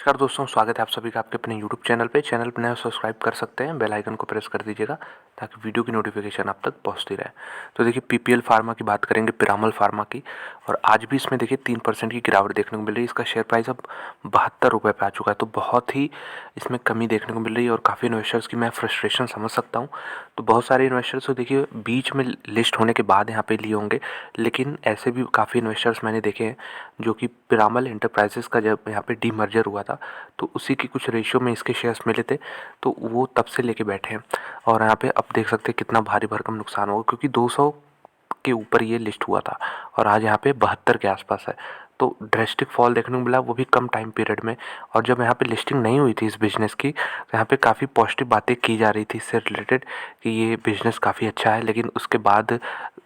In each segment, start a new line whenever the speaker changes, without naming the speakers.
नमस्कार दोस्तों, स्वागत है आप सभी का आपके अपने यूट्यूब चैनल पे। चैनल पर नए सब्सक्राइब कर सकते हैं, बेल आइकन को प्रेस कर दीजिएगा ताकि वीडियो की नोटिफिकेशन आप तक पहुंचती रहे। तो देखिए, पीपीएल फार्मा की बात करेंगे, पिरामल फार्मा की। और आज भी इसमें देखिए 3% की गिरावट देखने को मिल रही है। इसका शेयर प्राइस अब 72 रुपये पे आ चुका है। तो बहुत ही इसमें कमी देखने को मिल रही है और काफ़ी इन्वेस्टर्स की मैं फ्रस्ट्रेशन समझ सकता हूँ। तो बहुत सारे इन्वेस्टर्स तो देखिए बीच में लिस्ट होने के बाद यहाँ पे लिए होंगे, लेकिन ऐसे भी काफ़ी इन्वेस्टर्स मैंने देखे हैं जो कि पिरामल इंटरप्राइजेस का जब यहाँ पे डीमर्जर हुआ था तो उसी की कुछ रेशियो में इसके शेयर्स मिले थे, तो वो तब से लेके बैठे हैं। और यहाँ पे अब देख सकते हैं कितना भारी भरकम नुकसान होगा, क्योंकि 200 के ऊपर ये लिस्ट हुआ था और आज यहाँ पे 72 के आसपास है। तो ड्रेस्टिक फॉल देखने को मिला, वो भी कम टाइम पीरियड में। और जब यहाँ पे लिस्टिंग नहीं हुई थी इस बिज़नेस की, तो यहाँ पे काफ़ी पॉजिटिव बातें की जा रही थी इससे रिलेटेड कि ये बिज़नेस काफ़ी अच्छा है। लेकिन उसके बाद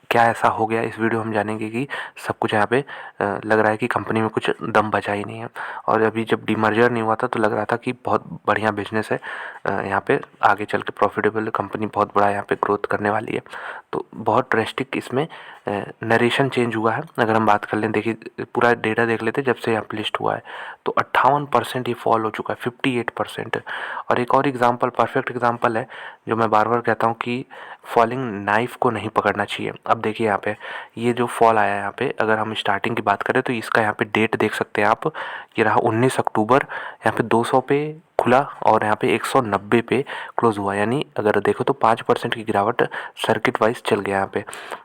क्या ऐसा हो गया, इस वीडियो हम जानेंगे कि सब कुछ यहाँ पे लग रहा है कि कंपनी में कुछ दम बचा ही नहीं है। और अभी जब डीमर्जर नहीं हुआ था तो लग रहा था कि बहुत बढ़िया बिजनेस है, यहाँ पे आगे चल के प्रॉफिटेबल कंपनी बहुत बड़ा यहाँ पे ग्रोथ करने वाली है। तो बहुत ड्रेस्टिक इसमें नरेशन चेंज हुआ है। अगर हम बात कर लें, देखिए पूरा डेटा देख लेते जब से यहाँ पे लिस्ट हुआ है, तो 58% ये फॉल हो चुका है, 58%। और एक और एग्जांपल, परफेक्ट एग्जांपल है जो मैं बार बार कहता हूँ कि फॉलिंग नाइफ को नहीं पकड़ना चाहिए। अब देखिए यहाँ पे ये जो फॉल आया है, यहाँ पे अगर हम स्टार्टिंग की बात करें तो इसका यहाँ पे डेट देख सकते हैं आप। ये रहा 19 अक्टूबर। यहाँ पे 200 पे खुला और यहाँ पे 190 पे क्लोज हुआ। यानी अगर देखो तो 5% की गिरावट सर्किट वाइज चल गया यहाँ पे।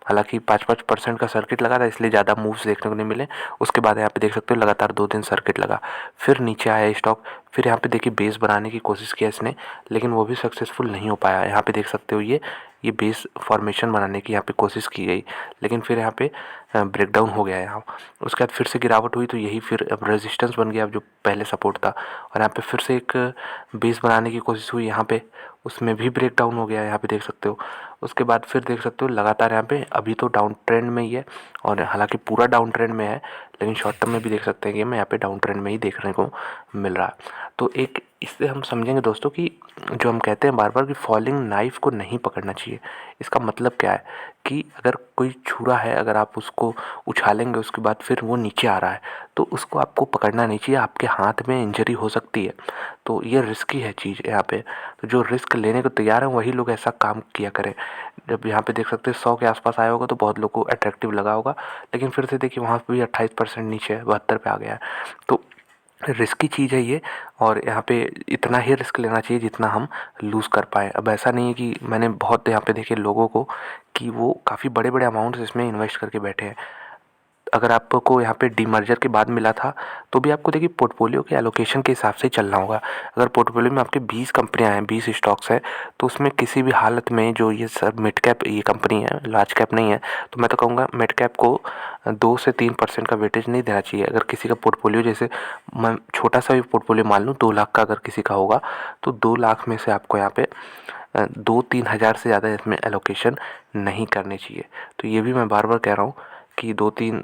हालांकि 5-5% का सर्किट लगा था, इसलिए ज़्यादा मूव्स देखने को नहीं मिले। उसके बाद यहाँ पे देख सकते हो लगातार 2 दिन सर्किट लगा, फिर नीचे आया स्टॉक। फिर यहाँ पे देखिए बेस बनाने की कोशिश की इसने, लेकिन वो भी सक्सेसफुल नहीं हो पाया। यहाँ पे देख सकते हो ये बेस फॉर्मेशन बनाने की यहाँ पे कोशिश की गई, लेकिन फिर यहाँ पे ब्रेकडाउन हो गया यहाँ। उसके बाद फिर से गिरावट हुई, तो यही फिर अब रेजिस्टेंस बन गया, अब जो पहले सपोर्ट था। और यहाँ पे फिर से एक बेस बनाने की कोशिश हुई यहाँ पे, उसमें भी ब्रेकडाउन हो गया, यहाँ पे देख सकते हो। उसके बाद फिर देख सकते हो लगातार यहाँ पे अभी तो डाउन ट्रेंड में ही है, और हालांकि पूरा डाउन ट्रेंड में है, लेकिन शॉर्ट टर्म में भी देख सकते हैं कि मैं यहाँ पे डाउन ट्रेंड में ही देखने को मिल रहा है। तो एक इससे हम समझेंगे दोस्तों कि जो हम कहते हैं बार बार कि फॉलिंग नाइफ को नहीं पकड़ना चाहिए, इसका मतलब क्या है कि अगर कोई छुरा है, अगर आप उसको उछालेंगे उसके बाद फिर वो नीचे आ रहा है, तो उसको आपको पकड़ना नहीं चाहिए, आपके हाथ में इंजरी हो सकती है। तो ये रिस्की है चीज़ यहाँ पे। तो जो रिस्क लेने को तैयार हैं वही लोग ऐसा काम किया करें। जब यहाँ पे देख सकते हैं 100 के आसपास आया होगा तो बहुत लोगों को अट्रैक्टिव लगा होगा, लेकिन फिर से देखिए वहाँ पे भी 28% नीचे है, 72 पे आ गया है। तो रिस्की चीज़ है ये, और यहाँ पे इतना ही रिस्क लेना चाहिए जितना हम लूज़ कर पाएँ। अब ऐसा नहीं है कि मैंने बहुत यहाँ पे देखे लोगों को कि वो काफ़ी बड़े बड़े अमाउंट्स इसमें इन्वेस्ट करके बैठे हैं। अगर आपको यहाँ पे डीमर्जर के बाद मिला था तो भी आपको देखिए पोर्टफोलियो के एलोकेशन के हिसाब से चलना होगा। अगर पोर्टफोलियो में आपके 20 कंपनियाँ हैं, 20 स्टॉक्स हैं, तो उसमें किसी भी हालत में जो ये सब मिड कैप ये कंपनी है, लार्ज कैप नहीं है, तो मैं तो कहूँगा मिड कैप को 2 से 3% का वेटेज नहीं देना चाहिए। अगर किसी का पोर्टफोलियो, जैसे मैं छोटा सा भी पोर्टफोलियो मान लूँ, 2 लाख का अगर किसी का होगा, तो 2 लाख में से आपको यहाँ पे 2-3 हज़ार से ज़्यादा इसमें एलोकेशन नहीं करनी चाहिए। तो ये भी मैं बार बार कह रहा हूँ कि 2-3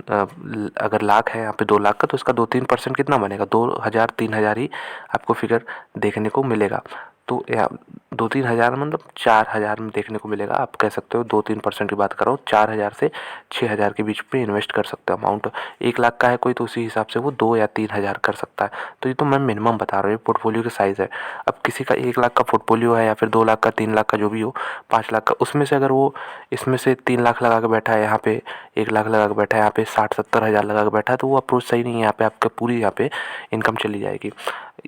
अगर लाख है यहाँ पे 2 लाख का, तो इसका 2-3% कितना बनेगा, 2,000-3,000 ही आपको फिगर देखने को मिलेगा। तो या 2-3 हज़ार मतलब 4,000 में देखने को मिलेगा। आप कह सकते हो 2-3% की बात कर रहा हूँ, 4,000 से 6,000 के बीच में इन्वेस्ट कर सकते हो। अमाउंट 1 लाख का है कोई, तो उसी हिसाब से वो 2 या 3 हज़ार कर सकता है। तो ये तो मैं मिनिमम बता रहा हूँ, ये पोर्टफोलियो की साइज़ है। अब किसी का 1 लाख का पोर्टफोलियो है या फिर 2 लाख का, 3 लाख का, जो भी हो, 5 लाख का, उसमें से अगर वो इसमें से 3 लाख लगा के बैठा है, यहाँ पे 1 लाख लगा के बैठा है, यहाँ पे 60-70 हज़ार लगा के बैठा है, तो वो अप्रोच सही नहीं है। यहाँ पे आपका पूरी यहाँ पे इनकम चली जाएगी।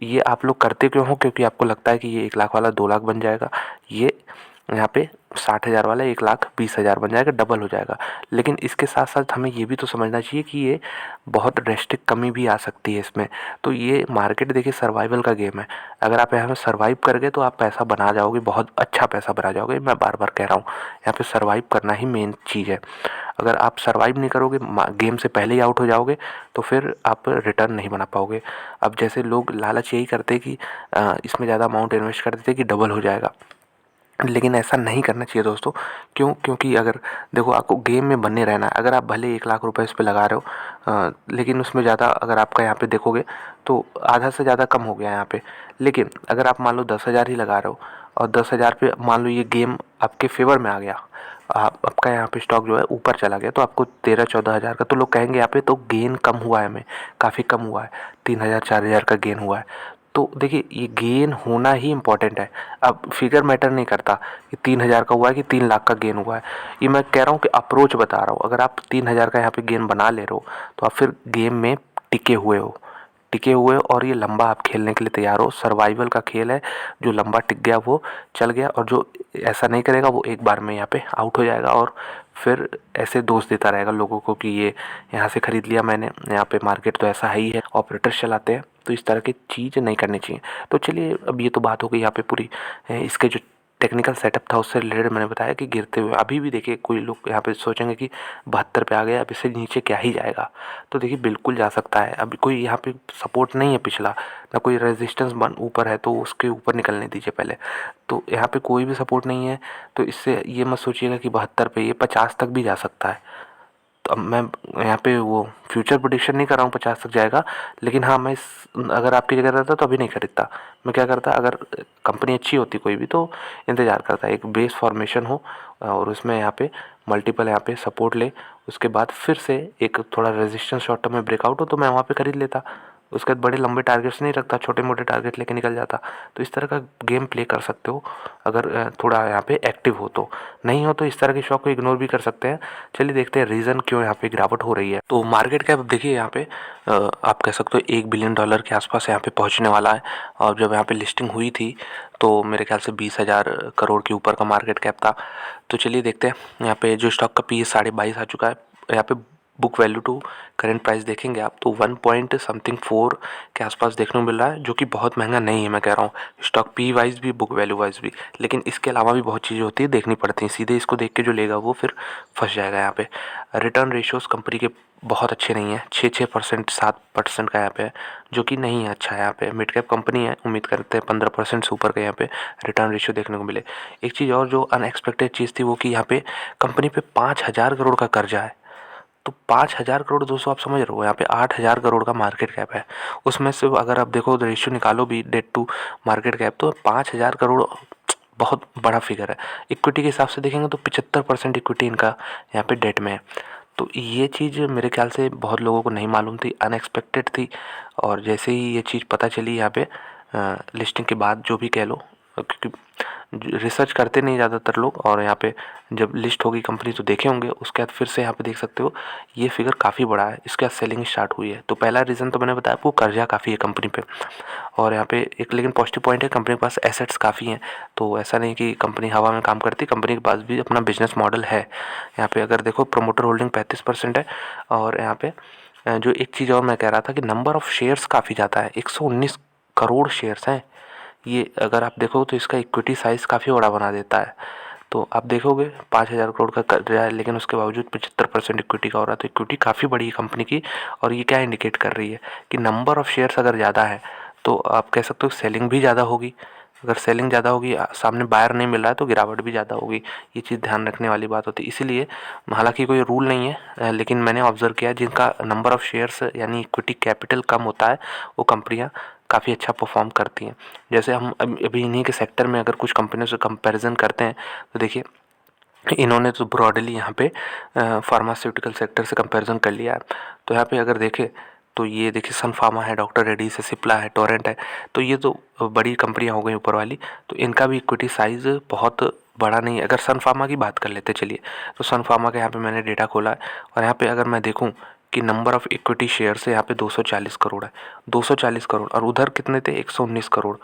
ये आप लोग करते क्यों हो? क्योंकि आपको लगता है कि ये 1 लाख वाला 2 लाख बन जाएगा, ये यहाँ पे 60,000 वाला 1,20,000 बन जाएगा, डबल हो जाएगा। लेकिन इसके साथ साथ हमें ये भी तो समझना चाहिए कि ये बहुत ड्रेस्टिक कमी भी आ सकती है इसमें। तो ये मार्केट देखिए सर्वाइवल का गेम है। अगर आप यहाँ पे सर्वाइव कर गए तो आप पैसा बना जाओगे, बहुत अच्छा पैसा बना जाओगे। मैं बार बार कह रहा हूँ, यहाँ पे सर्वाइव करना ही मेन चीज़ है। अगर आप सर्वाइव नहीं करोगे, गेम से पहले ही आउट हो जाओगे, तो फिर आप रिटर्न नहीं बना पाओगे। अब जैसे लोग लालच यही करते कि इसमें ज़्यादा अमाउंट इन्वेस्ट कर देते कि डबल हो जाएगा, लेकिन ऐसा नहीं करना चाहिए दोस्तों। क्यों? क्योंकि अगर देखो आपको गेम में बने रहना है। अगर आप भले 1 लाख रुपए इस पे लगा रहे हो, लेकिन उसमें ज़्यादा अगर आपका यहाँ पे देखोगे तो आधा से ज़्यादा कम हो गया यहाँ पे। लेकिन अगर आप मान लो 10,000 ही लगा रहे हो और 10,000 पे मान लो ये गेम आपके फेवर में आ गया, आपका यहाँ पे स्टॉक जो है ऊपर चला गया, तो आपको 13-14 हज़ार का, तो लोग कहेंगे यहाँ पे तो गेन कम हुआ है, हमें काफ़ी कम हुआ है, 3,000-4,000 का गेन हुआ है। तो देखिए ये गेन होना ही इम्पोर्टेंट है। अब फिगर मैटर नहीं करता कि 3,000 का हुआ है कि 3 लाख का गेन हुआ है। ये मैं कह रहा हूँ कि अप्रोच बता रहा हूँ। अगर आप 3,000 का यहाँ पे गेन बना ले रहे हो तो आप फिर गेम में टिके हुए हो और ये लंबा आप खेलने के लिए तैयार हो। सर्वाइवल का खेल है, जो लंबा टिक गया वो चल गया, और जो ऐसा नहीं करेगा वो एक बार में यहाँ पे आउट हो जाएगा और फिर ऐसे दोष देता रहेगा लोगों को कि ये यहाँ से ख़रीद लिया मैंने, यहाँ पे मार्केट तो ऐसा है ही है, ऑपरेटर्स चलाते हैं। तो इस तरह की चीज़ नहीं करनी चाहिए। तो चलिए, अब ये तो बात हो गई यहाँ पे पूरी इसके जो टेक्निकल सेटअप था उससे रिलेटेड। मैंने बताया कि गिरते हुए अभी भी देखिए कोई लोग यहाँ पे सोचेंगे कि 72 पे आ गया, अब इससे नीचे क्या ही जाएगा। तो देखिए बिल्कुल जा सकता है। अभी कोई यहाँ पे सपोर्ट नहीं है पिछला, ना कोई रेजिस्टेंस बन ऊपर है, तो उसके ऊपर निकलने दीजिए पहले। तो यहाँ पे कोई भी सपोर्ट नहीं है, तो इससे ये मत सोचिएगा कि 72 पे, ये 50 तक भी जा सकता है। तो अब मैं यहाँ पे वो फ्यूचर प्रेडिक्शन नहीं कर रहा हूँ 50 तक जाएगा, लेकिन हाँ, मैं अगर आपकी जगह रहता तो अभी नहीं खरीदता। मैं क्या करता, अगर कंपनी अच्छी होती कोई भी तो इंतज़ार करता, एक बेस फॉर्मेशन हो और उसमें यहाँ पे मल्टीपल यहाँ पे सपोर्ट ले, उसके बाद फिर से एक थोड़ा रेजिस्टेंस शॉर्ट टर्म में ब्रेकआउट हो तो मैं वहाँ पे खरीद लेता। उसके बाद बड़े लंबे टारगेट्स नहीं रखता, छोटे मोटे टारगेट लेके निकल जाता। तो इस तरह का गेम प्ले कर सकते हो अगर थोड़ा यहाँ पे एक्टिव हो। तो नहीं हो तो इस तरह के शॉक को इग्नोर भी कर सकते हैं। चलिए देखते हैं रीज़न क्यों यहाँ पे गिरावट हो रही है। तो मार्केट कैप देखिए यहाँ पे आप कह सकते हो $1 बिलियन के आसपास यहाँ पे पहुँचने वाला है। और जब यहाँ पे लिस्टिंग हुई थी तो मेरे ख्याल से 20,000 करोड़ के ऊपर का मार्केट कैप था। तो चलिए देखते हैं, यहाँ पे जो स्टॉक का पी 22.5 आ चुका है। यहाँ पे book value to current price देखेंगे आप तो 1 पॉइंट समथिंग 4 के आसपास देखने को मिल रहा है, जो कि बहुत महंगा नहीं है। मैं कह रहा हूँ स्टॉक पी वाइज भी, बुक वैल्यू वाइज भी, लेकिन इसके अलावा भी बहुत चीज़ें होती है, देखनी पड़ती हैं। सीधे इसको देख के जो लेगा वो फिर फंस जाएगा। यहाँ पे रिटर्न रेशियोज़ कंपनी के बहुत अच्छे नहीं है, 6% 7% का यहाँ पे है, जो कि नहीं है अच्छा है। यहाँ पे मिड कैप कंपनी है, उम्मीद करते हैं 15% से ऊपर का यहाँ पे रिटर्न रेशियो देखने को मिले। एक चीज़ और जो अनएक्सपेक्टेड चीज़ थी वो कि यहाँ पे कंपनी पे 5,000 करोड़ का कर्जा है। तो 5,000 करोड़, दोस्तों आप समझ रहे हो, यहाँ पे 8,000 करोड़ का मार्केट कैप है। उसमें से अगर आप देखो रेशियो निकालो भी डेट टू मार्केट कैप, तो 5,000 करोड़ बहुत बड़ा फिगर है। इक्विटी के हिसाब से देखेंगे तो 75% इक्विटी इनका यहाँ पे डेट में है। तो ये चीज़ मेरे ख्याल से बहुत लोगों को नहीं मालूम थी, अनएक्सपेक्टेड थी। और जैसे ही ये चीज़ पता चली यहाँ पे लिस्टिंग के बाद, जो भी कह लो, क्योंकि रिसर्च करते नहीं ज़्यादातर लोग, और यहाँ पे जब लिस्ट होगी कंपनी तो देखे होंगे। उसके बाद फिर से यहाँ पे देख सकते हो ये फिगर काफ़ी बड़ा है, इसके बाद सेलिंग स्टार्ट हुई है। तो पहला रीज़न तो मैंने बताया आपको, कर्जा काफ़ी है कंपनी पे। और यहाँ पे एक लेकिन पॉजिटिव पॉइंट है, कंपनी के पास एसेट्स काफ़ी हैं। तो ऐसा नहीं कि कंपनी हवा में काम करती, कंपनी के पास भी अपना बिजनेस मॉडल है। यहाँ पे अगर देखो प्रमोटर होल्डिंग 35% है। और यहाँ पे जो एक चीज़ और मैं कह रहा था कि नंबर ऑफ़ शेयर्स काफ़ी ज़्यादा है, 119 करोड़ शेयर्स हैं। ये अगर आप देखो तो इसका इक्विटी साइज़ काफ़ी बड़ा बना देता है। तो आप देखोगे 5,000 करोड़ का कर्जा है, लेकिन उसके बावजूद 75% इक्विटी का हो रहा है। तो इक्विटी काफ़ी बड़ी है कंपनी की। और ये क्या इंडिकेट कर रही है कि नंबर ऑफ़ शेयर्स अगर ज़्यादा है तो आप कह सकते हो सेलिंग भी ज़्यादा होगी। अगर सेलिंग ज़्यादा होगी, सामने बायर नहीं मिल रहा है, तो गिरावट भी ज़्यादा होगी। ये चीज़ ध्यान रखने वाली बात होती है। इसीलिए हालांकि कोई रूल नहीं है, लेकिन मैंने ऑब्जर्व किया जिनका नंबर ऑफ़ शेयर्स यानी इक्विटी कैपिटल कम होता है वो कंपनियाँ काफ़ी अच्छा परफॉर्म करती हैं। जैसे हम अभी इन्हीं के सेक्टर में अगर कुछ कंपनियों से कंपैरिजन करते हैं तो देखिए, इन्होंने तो ब्रॉडली यहाँ पे फार्मास्यूटिकल सेक्टर से कंपैरिजन कर लिया है। तो यहाँ पे अगर देखें तो ये देखिए सन फार्मा है, डॉक्टर रेड्डीज है, सिप्ला है, टोरेंट है। तो ये तो बड़ी कंपनियाँ हो गई ऊपर वाली। तो इनका भी इक्विटी साइज़ बहुत बड़ा नहीं है। अगर सन फार्मा की बात कर लेते चलिए, तो सन फार्मा का यहाँ पे मैंने डेटा खोला है, और यहाँ पे अगर मैं देखूँ कि नंबर ऑफ़ इक्विटी शेयर से यहाँ पे 240 करोड़ है, 240 करोड़, और उधर कितने थे, 119 करोड़।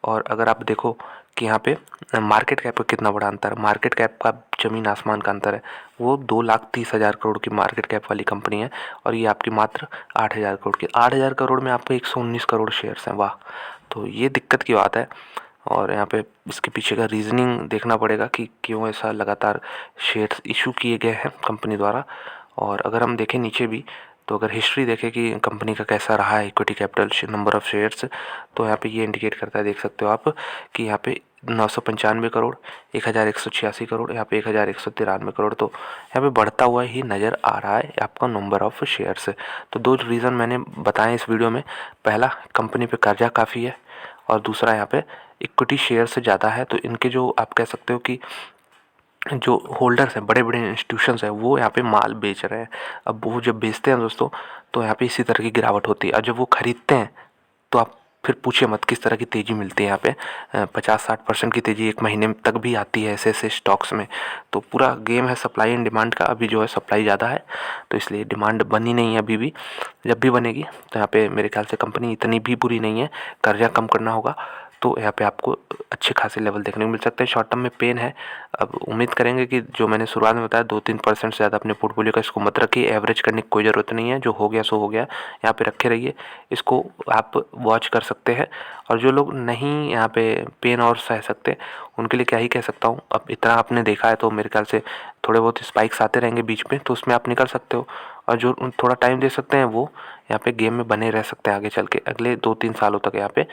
और अगर आप देखो कि यहाँ पे मार्केट कैप का कितना बड़ा अंतर है, मार्केट कैप का ज़मीन आसमान का अंतर है। वो 2,30,000 करोड़ की मार्केट कैप वाली कंपनी है, और ये आपकी मात्र 8,000 करोड़ की। 8,000 करोड़ में आपको 119 करोड़ शेयर्स हैं, वाह। तो ये दिक्कत की बात है। और यहाँ पे इसके पीछे का रीज़निंग देखना पड़ेगा कि क्यों ऐसा लगातार शेयर्स इशू किए गए हैं कंपनी द्वारा। और अगर हम देखें नीचे भी, तो अगर हिस्ट्री देखें कि कंपनी का कैसा रहा है equity capital number of shares, तो यहाँ पे ये इंडिकेट करता है, देख सकते हो आप कि यहाँ पे 995 करोड़, 1,186 करोड़, यहाँ पे 1,193 करोड़। तो यहाँ पे बढ़ता हुआ ही नज़र आ रहा है आपका नंबर ऑफ़ शेयर्स। तो दो रीज़न मैंने बताए इस वीडियो में, पहला कंपनी पे कर्जा काफ़ी है, और दूसरा यहाँ पे इक्विटी शेयर से ज़्यादा है। तो इनके जो आप कह सकते हो कि जो होल्डर्स हैं, बड़े बड़े इंस्टीट्यूशंस हैं, वो यहाँ पे माल बेच रहे हैं। अब वो जब बेचते हैं दोस्तों, तो यहाँ पे इसी तरह की गिरावट होती है। और जब वो ख़रीदते हैं तो आप फिर पूछिए मत किस तरह की तेज़ी मिलती है यहाँ पे। 50-60% की तेज़ी एक महीने तक भी आती है ऐसे ऐसे स्टॉक्स में। तो पूरा गेम है सप्लाई एंड डिमांड का। अभी जो है सप्लाई ज़्यादा है, तो इसलिए डिमांड बनी नहीं है अभी भी। जब भी बनेगी तो यहाँ पे मेरे ख्याल से कंपनी इतनी भी बुरी नहीं है, कर्जा कम करना होगा तो यहाँ पे आपको अच्छे खासे लेवल देखने को मिल सकते हैं। शॉर्ट टर्म में पेन है। अब उम्मीद करेंगे कि जो मैंने शुरुआत में बताया 2-3% से ज़्यादा अपने पोर्टफोलियो का इसको मत रखिए। एवरेज करने की कोई ज़रूरत नहीं है, जो हो गया सो हो गया, यहाँ पे रखे रहिए। इसको आप वॉच कर सकते हैं। और जो लोग नहीं यहाँ पे पेन और सह सकते, उनके लिए क्या ही कह सकता हूँ। अब इतना आपने देखा है तो मेरे ख्याल से थोड़े बहुत स्पाइक्स आते रहेंगे बीच में, तो उसमें आप निकल सकते हो। और जो थोड़ा टाइम दे सकते हैं वो यहाँ पे गेम में बने रह सकते हैं आगे चल के, अगले 2-3 सालों तक। यहाँ पे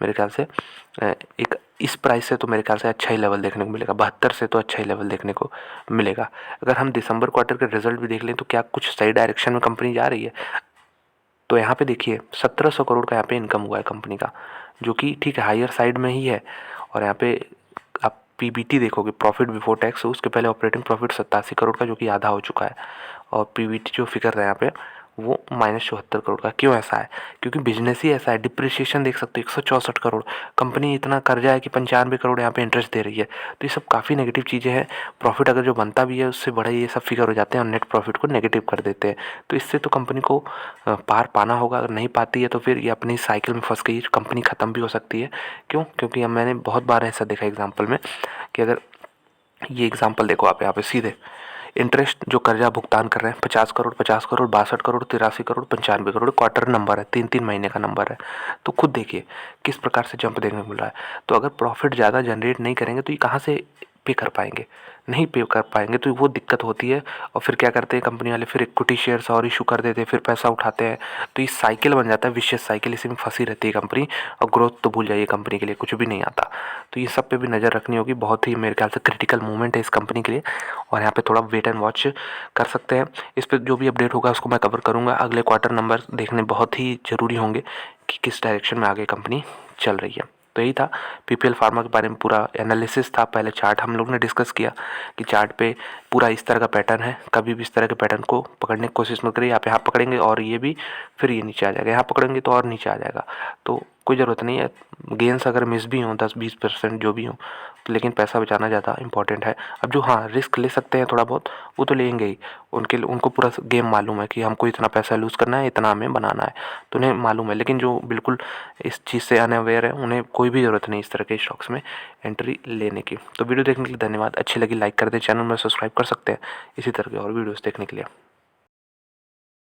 मेरे ख्याल से एक इस प्राइस से तो मेरे ख्याल से अच्छा ही लेवल देखने को मिलेगा। 72 से तो अच्छा ही लेवल देखने को मिलेगा। अगर हम दिसंबर क्वार्टर के रिजल्ट भी देख लें तो क्या कुछ सही डायरेक्शन में कंपनी जा रही है। तो यहाँ पे देखिए 1700 करोड़ का यहाँ पे इनकम हुआ है कंपनी का, जो कि ठीक है हायर साइड में ही है। और यहाँ पे आप पीबीटी देखोगे, प्रॉफिट बिफोर टैक्स, उसके पहले ऑपरेटिंग प्रॉफिट 87 करोड़ का, जो कि आधा हो चुका है। और पीबीटी जो फिगर है यहाँ पे वो -74 करोड़ का। क्यों ऐसा है? क्योंकि बिजनेस ही ऐसा है। डिप्रिसिएशन देख सकते हो 164 करोड़। कंपनी इतना कर्जा है कि 95 करोड़ यहाँ पे इंटरेस्ट दे रही है। तो ये सब काफ़ी नेगेटिव चीज़ें हैं। प्रॉफिट अगर जो बनता भी है उससे बड़ा ये सब फिगर हो जाते हैं और नेट प्रॉफिट को नेगेटिव कर देते हैं। तो इससे तो कंपनी को पार पाना होगा। अगर नहीं पाती है तो फिर ये अपनी साइकिल में फंस गई, कंपनी ख़त्म भी हो सकती है। क्यों? क्योंकि अब मैंने बहुत बार ऐसा देखा एग्जाम्पल में कि अगर ये एग्जाम्पल देखो आप यहाँ पे सीधे इंटरेस्ट जो कर्जा भुगतान कर रहे हैं 50 करोड़, 50 करोड़, 62 करोड़, 83 करोड़, 95 करोड़, क्वार्टर नंबर है, 3-3 महीने का नंबर है। तो खुद देखिए किस प्रकार से जंप देखने को मिल रहा है। तो अगर प्रॉफिट ज़्यादा जनरेट नहीं करेंगे तो ये कहाँ से पे कर पाएंगे? नहीं पे कर पाएंगे तो वो दिक्कत होती है। और फिर क्या करते हैं कंपनी वाले, फिर इक्विटी शेयर्स और इशू कर देते हैं, फिर पैसा उठाते हैं। तो ये साइकिल बन जाता है, विशेष साइकिल। इसी में फंसी रहती है कंपनी। और ग्रोथ तो भूल जाइए, कंपनी के लिए कुछ भी नहीं आता। तो ये सब पे भी नज़र रखनी होगी। बहुत ही मेरे ख्याल से क्रिटिकल मूवमेंट है इस कंपनी के लिए। और यहाँ पे थोड़ा वेट एंड वॉच कर सकते हैं। इस पर जो भी अपडेट होगा उसको मैं कवर करूँगा। अगले क्वार्टर नंबर देखने बहुत ही ज़रूरी होंगे कि किस डायरेक्शन में आगे कंपनी चल रही है। तो यही था पीपीएल फार्मा के बारे में पूरा एनालिसिस था। पहले चार्ट हम लोग ने डिस्कस किया कि चार्ट पे पूरा इस तरह का पैटर्न है। कभी भी इस तरह के पैटर्न को पकड़ने की कोशिश मत करिए। आप यहाँ पकड़ेंगे और ये भी फिर ये नीचे आ जाएगा, यहाँ पकड़ेंगे तो और नीचे आ जाएगा। तो कोई ज़रूरत नहीं है। गेंस अगर मिस भी हों 10-20% जो भी हों, तो लेकिन पैसा बचाना ज़्यादा इंपॉर्टेंट है। अब जो हाँ रिस्क ले सकते हैं थोड़ा बहुत, वो तो लेंगे ही। उनको पूरा गेम मालूम है कि हमको इतना पैसा लूज़ करना है, इतना हमें बनाना है, तो उन्हें मालूम है। लेकिन जो बिल्कुल इस चीज़ से अनअवेयर है उन्हें कोई भी ज़रूरत नहीं इस तरह के स्टॉक्स में एंट्री लेने की। तो वीडियो देखने के लिए धन्यवाद। अच्छी लगी लाइक कर दें, चैनल में सब्सक्राइब कर सकते हैं इसी तरह के और वीडियोस देखने के लिए।